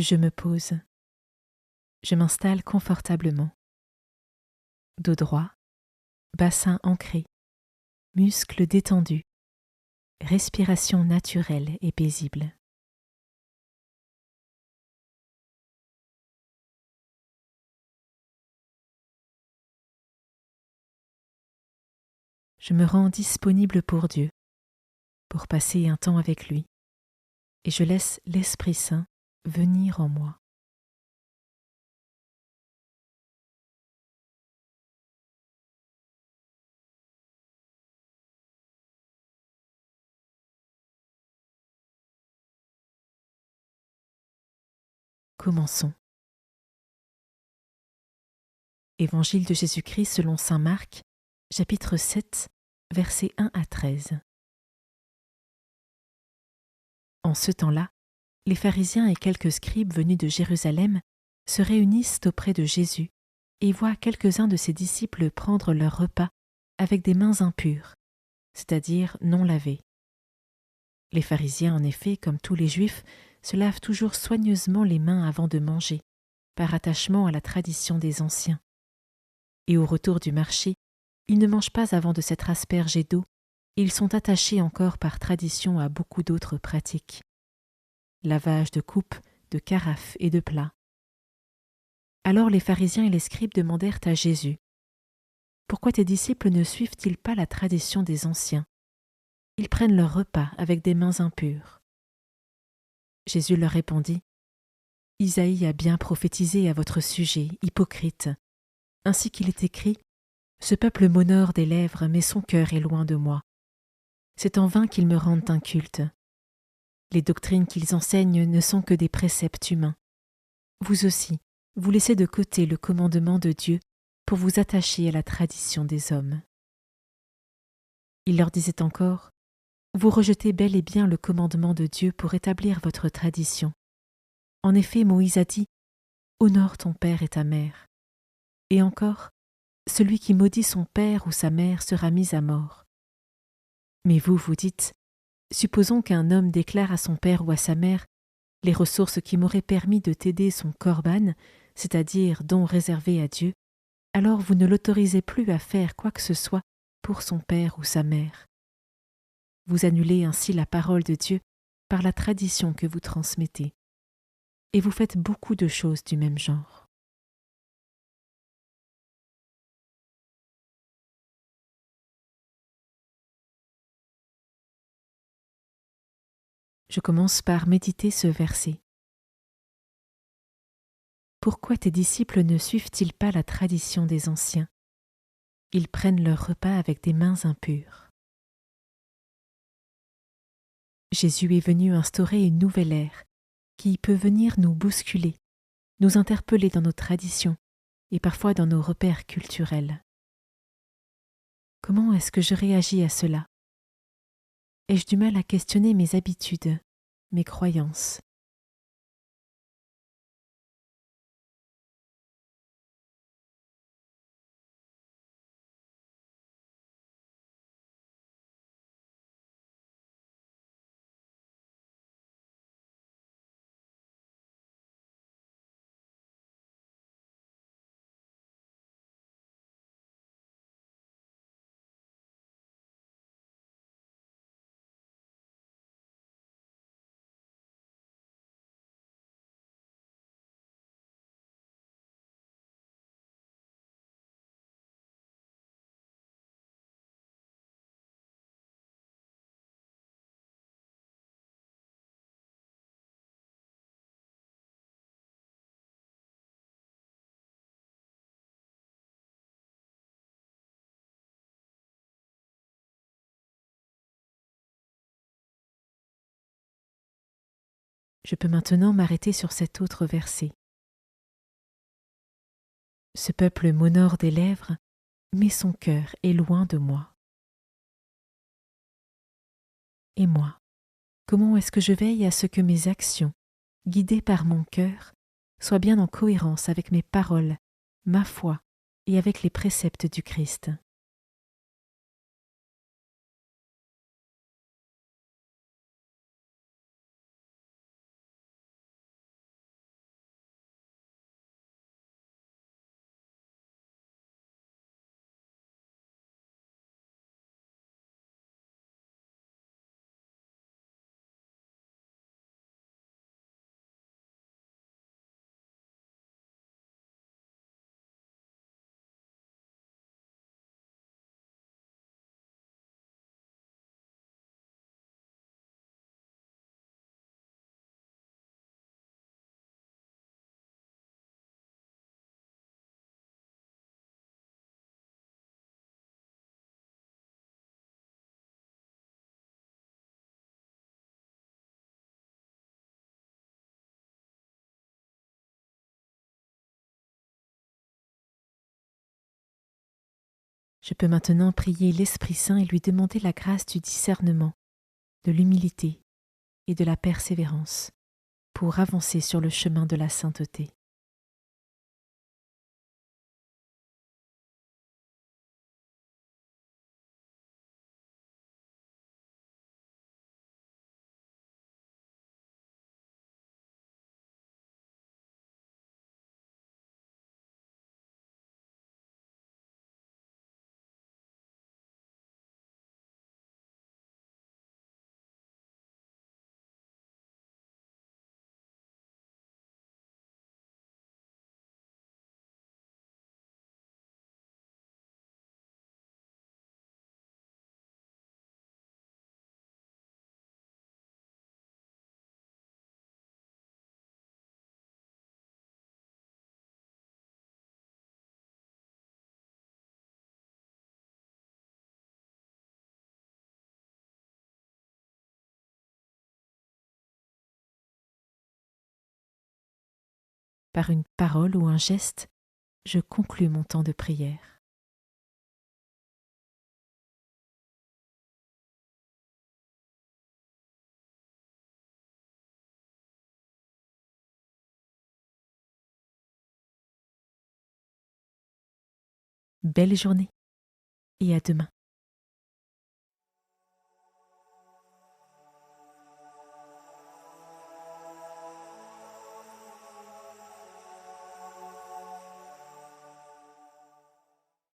Je me pose. Je m'installe confortablement. Dos droit, bassin ancré, muscles détendus, respiration naturelle et paisible. Je me rends disponible pour Dieu, pour passer un temps avec lui, et je laisse l'Esprit Saint venir en moi. Commençons. Évangile de Jésus-Christ selon saint Marc, chapitre 7, versets 1 à 13. En ce temps-là, les pharisiens et quelques scribes venus de Jérusalem se réunissent auprès de Jésus et voient quelques-uns de ses disciples prendre leur repas avec des mains impures, c'est-à-dire non lavées. Les pharisiens, en effet, comme tous les Juifs, se lavent toujours soigneusement les mains avant de manger, par attachement à la tradition des anciens. Et au retour du marché, ils ne mangent pas avant de s'être aspergés d'eau, et ils sont attachés encore par tradition à beaucoup d'autres pratiques. Lavage de coupes, de carafes et de plats. Alors les pharisiens et les scribes demandèrent à Jésus : « Pourquoi tes disciples ne suivent-ils pas la tradition des anciens ? Ils prennent leur repas avec des mains impures. » Jésus leur répondit : « Isaïe a bien prophétisé à votre sujet, hypocrite. Ainsi qu'il est écrit : ce peuple m'honore des lèvres, mais son cœur est loin de moi. C'est en vain qu'ils me rendent un culte. Les doctrines qu'ils enseignent ne sont que des préceptes humains. Vous aussi, vous laissez de côté le commandement de Dieu pour vous attacher à la tradition des hommes. » Il leur disait encore : « Vous rejetez bel et bien le commandement de Dieu pour établir votre tradition. En effet, Moïse a dit : honore ton père et ta mère. Et encore, celui qui maudit son père ou sa mère sera mis à mort. Mais vous, vous dites : supposons qu'un homme déclare à son père ou à sa mère : les ressources qui m'auraient permis de t'aider sont corban, c'est-à-dire don réservé à Dieu, alors vous ne l'autorisez plus à faire quoi que ce soit pour son père ou sa mère. Vous annulez ainsi la parole de Dieu par la tradition que vous transmettez. Et vous faites beaucoup de choses du même genre. » Je commence par méditer ce verset. Pourquoi tes disciples ne suivent-ils pas la tradition des anciens ? Ils prennent leur repas avec des mains impures. Jésus est venu instaurer une nouvelle ère qui peut venir nous bousculer, nous interpeller dans nos traditions et parfois dans nos repères culturels. Comment est-ce que je réagis à cela ? Ai-je du mal à questionner mes habitudes, mes croyances ? Je peux maintenant m'arrêter sur cet autre verset. Ce peuple m'honore des lèvres, mais son cœur est loin de moi. Et moi, comment est-ce que je veille à ce que mes actions, guidées par mon cœur, soient bien en cohérence avec mes paroles, ma foi et avec les préceptes du Christ ? Je peux maintenant prier l'Esprit Saint et lui demander la grâce du discernement, de l'humilité et de la persévérance pour avancer sur le chemin de la sainteté. Par une parole ou un geste, je conclus mon temps de prière. Belle journée et à demain.